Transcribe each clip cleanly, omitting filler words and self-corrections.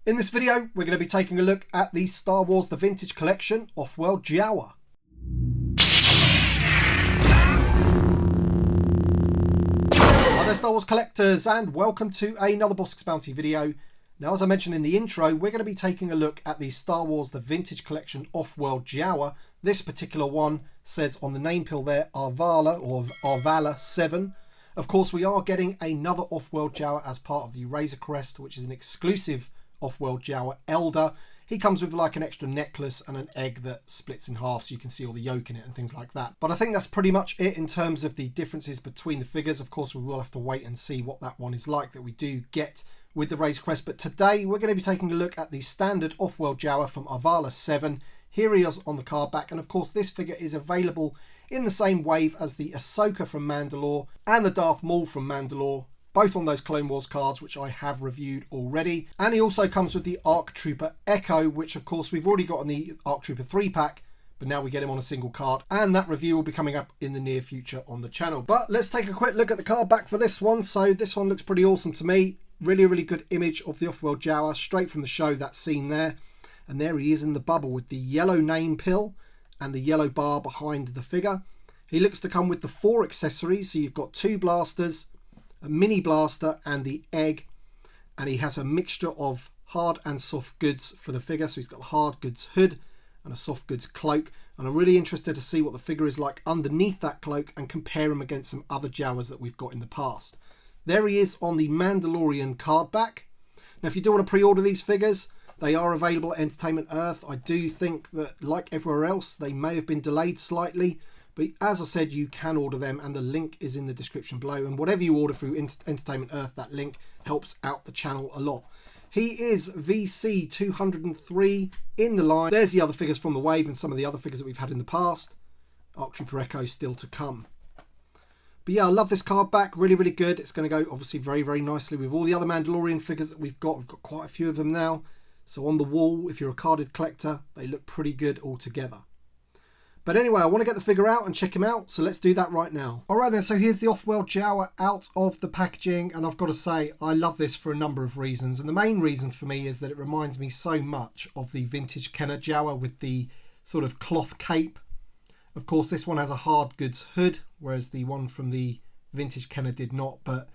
In this video, we're going to be taking a look at the Star Wars The Vintage Collection Offworld Jawa. Hi there Star Wars collectors, and welcome to another Bossk Bounty video. Now, as I mentioned in the intro, we're going to be taking a look at the Star Wars The Vintage Collection Offworld Jawa. This particular one says on the name pill there Arvala or Arvala-7. Of course, we are getting another Offworld Jawa as part of the Razor Crest, which is an exclusive Offworld Jawa Elder. He comes with like an extra necklace and an egg that splits in half so you can see all the yolk in it and things like that. But I think that's pretty much it in terms of the differences between the figures. Of course, we will have to wait and see what that one is like that we do get with the Razor Crest. But today we're going to be taking a look at the standard Offworld Jawa from Arvala-7. Here he is on the card back, and of course this figure is available in the same wave as the Ahsoka from Mandalore and the Darth Maul from Mandalore, both on those Clone Wars cards, which I have reviewed already. And he also comes with the ARC Trooper Echo, which of course we've already got on the ARC Trooper 3-pack, but now we get him on a single card, and that review will be coming up in the near future on the channel. But let's take a quick look at the card back for this one. So this one looks pretty awesome to me. Really good image of the Offworld Jawa, straight from the show, that scene there. And there he is in the bubble with the yellow name pill and the yellow bar behind the figure. He looks to come with the 4 accessories, so you've got 2 blasters, a mini blaster and the egg, and he has a mixture of hard and soft goods for the figure. So he's got a hard goods hood and a soft goods cloak, and I'm really interested to see what the figure is like underneath that cloak and compare him against some other Jawas that we've got in the past. There he is on the Mandalorian card back. Now if you do want to pre-order these figures, they are available at Entertainment Earth. I do think that, like everywhere else, they may have been delayed slightly, but as I said, you can order them, and the link is in the description below. And whatever you order through Entertainment Earth, that link helps out the channel a lot. He is VC203 in the line. There's the other figures from the wave and some of the other figures that we've had in the past. ARC Trooper Echo still to come. But yeah, I love this card back. Really good. It's going to go obviously very nicely with all the other Mandalorian figures that we've got. We've got quite a few of them now. So on the wall, if you're a carded collector, they look pretty good all together. But anyway, I want to get the figure out and check him out, so let's do that right now. Alright then, so here's the Offworld Jawa out of the packaging, and I've got to say, I love this for a number of reasons. And the main reason for me is that it reminds me so much of the vintage Kenner Jawa with the sort of cloth cape. Of course, this one has a hard goods hood, whereas the one from the vintage Kenner did not, but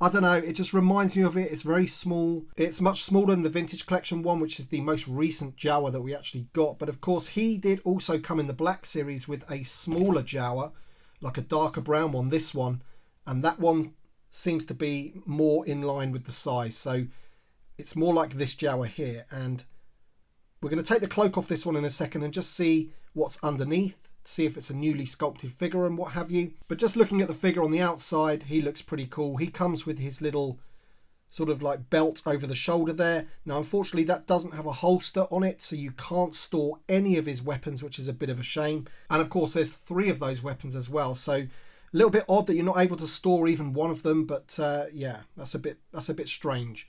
I don't know, it just reminds me of it. It's very small. It's much smaller than the Vintage Collection one, which is the most recent Jawa that we actually got. But of course, he did also come in the Black Series with a smaller Jawa, like a darker brown one, this one. And that one seems to be more in line with the size. So it's more like this Jawa here. And we're going to take the cloak off this one in a second and just see what's underneath. See if it's a newly sculpted figure and what have you. But just looking at the figure on the outside, he looks pretty cool. He comes with his little sort of like belt over the shoulder there. Now unfortunately that doesn't have a holster on it, so you can't store any of his weapons, which is a bit of a shame. And of course there's 3 of those weapons as well, so a little bit odd that you're not able to store even one of them. But yeah, that's a bit strange.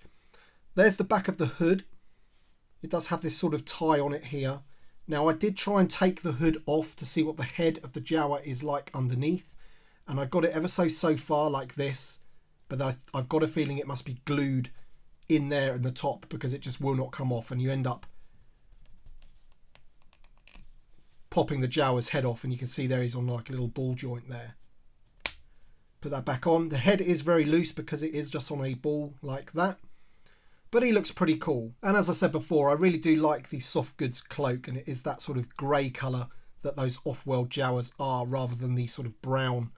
There's the back of the hood. It does have this sort of tie on it here. Now I did try and take the hood off to see what the head of the Jawa is like underneath, and I got it ever so far like this, but I've got a feeling it must be glued in there in the top because it just will not come off, and you end up popping the Jawa's head off, and you can see there he's on like a little ball joint there. Put that back on. The head is very loose because it is just on a ball like that. But he looks pretty cool. And as I said before, I really do like the soft goods cloak, and it is that sort of grey colour that those Offworld Jawas are, rather than the sort of brown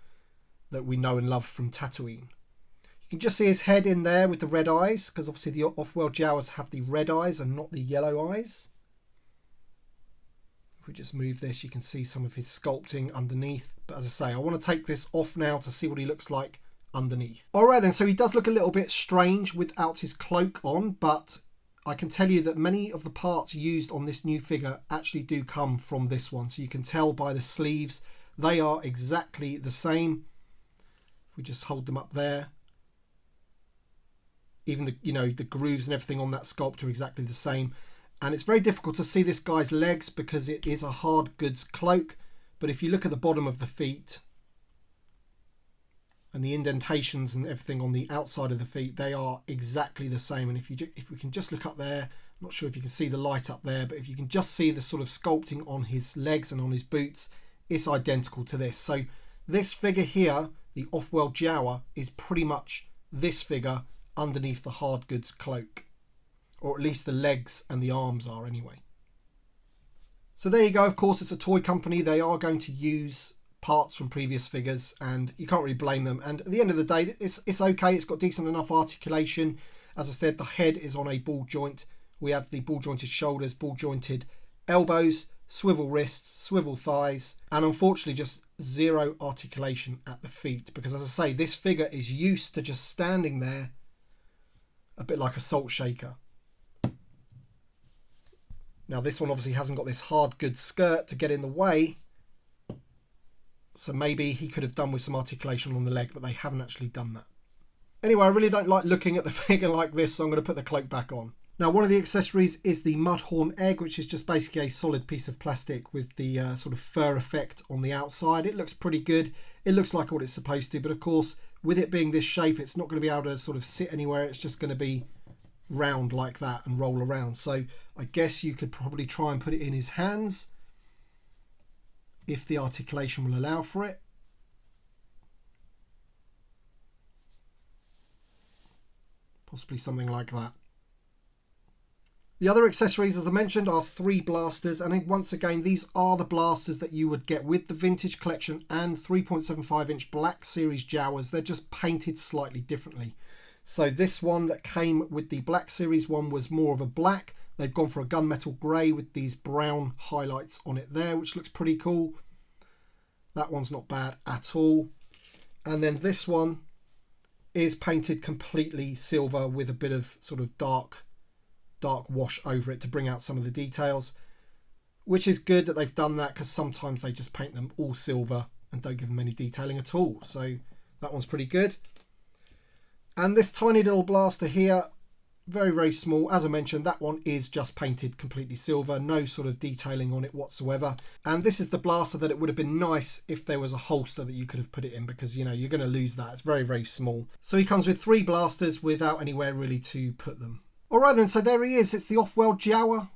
that we know and love from Tatooine. You can just see his head in there with the red eyes, because obviously the Offworld Jawas have the red eyes and not the yellow eyes. If we just move this, you can see some of his sculpting underneath. But as I say, I want to take this off now to see what he looks like underneath. Alright then, so he does look a little bit strange without his cloak on, but I can tell you that many of the parts used on this new figure actually do come from this one. So you can tell by the sleeves, they are exactly the same. If we just hold them up there, even the, you know, the grooves and everything on that sculpt are exactly the same. And it's very difficult to see this guy's legs because it is a hard goods cloak. But if you look at the bottom of the feet, and the indentations and everything on the outside of the feet, they are exactly the same. And if we can just look up there, I'm not sure if you can see the light up there, but if you can just see the sort of sculpting on his legs and on his boots, it's identical to this. So this figure here, the Offworld Jawa, is pretty much this figure underneath the hard goods cloak, or at least the legs and the arms are anyway. So there you go. Of course, it's a toy company. They are going to use parts from previous figures, and you can't really blame them. And at the end of the day, it's okay. It's got decent enough articulation. As I said, the head is on a ball joint. We have the ball jointed shoulders, ball jointed elbows, swivel wrists, swivel thighs, and unfortunately just zero articulation at the feet, because as I say, this figure is used to just standing there a bit like a salt shaker. Now this one obviously hasn't got this hard goods skirt to get in the way, so maybe he could have done with some articulation on the leg, but they haven't actually done that. Anyway, I really don't like looking at the figure like this, so I'm going to put the cloak back on. Now, one of the accessories is the Mudhorn egg, which is just basically a solid piece of plastic with the sort of fur effect on the outside. It looks pretty good. It looks like what it's supposed to, but of course, with it being this shape, it's not going to be able to sort of sit anywhere. It's just going to be round like that and roll around. So I guess you could probably try and put it in his hands if the articulation will allow for it. Possibly something like that. The other accessories, as I mentioned, are 3 blasters, and once again, these are the blasters that you would get with the Vintage Collection and 3.75-inch Black Series Jawas. They're just painted slightly differently. So this one that came with the Black Series one was more of a black. They've gone for a gunmetal grey with these brown highlights on it there, which looks pretty cool. That one's not bad at all. And then this one is painted completely silver with a bit of sort of dark wash over it to bring out some of the details, which is good that they've done that, because sometimes they just paint them all silver and don't give them any detailing at all. So that one's pretty good. And this tiny little blaster here, very, very small. As I mentioned, that one is just painted completely silver, no sort of detailing on it whatsoever. And this is the blaster that it would have been nice if there was a holster that you could have put it in, because, you know, you're going to lose that. It's very, very small. So he comes with 3 blasters without anywhere really to put them. Alright then, so there he is. It's the Offworld Jawa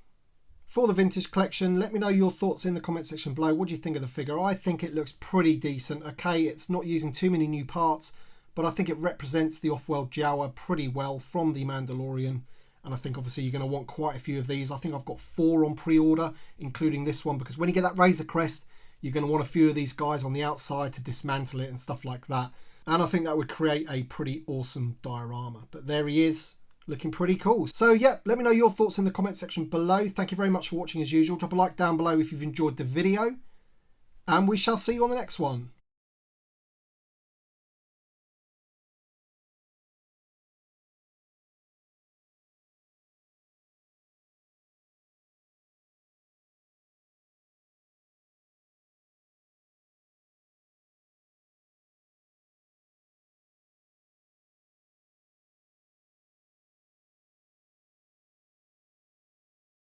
for the Vintage Collection. Let me know your thoughts in the comment section below. What do you think of the figure? I think it looks pretty decent. Okay, it's not using too many new parts, but I think it represents the Offworld Jawa pretty well from The Mandalorian. And I think obviously you're going to want quite a few of these. I think I've got 4 on pre-order, including this one, because when you get that Razor Crest, you're going to want a few of these guys on the outside to dismantle it and stuff like that. And I think that would create a pretty awesome diorama. But there he is, looking pretty cool. So yeah, let me know your thoughts in the comment section below. Thank you very much for watching as usual. Drop a like down below if you've enjoyed the video, and we shall see you on the next one.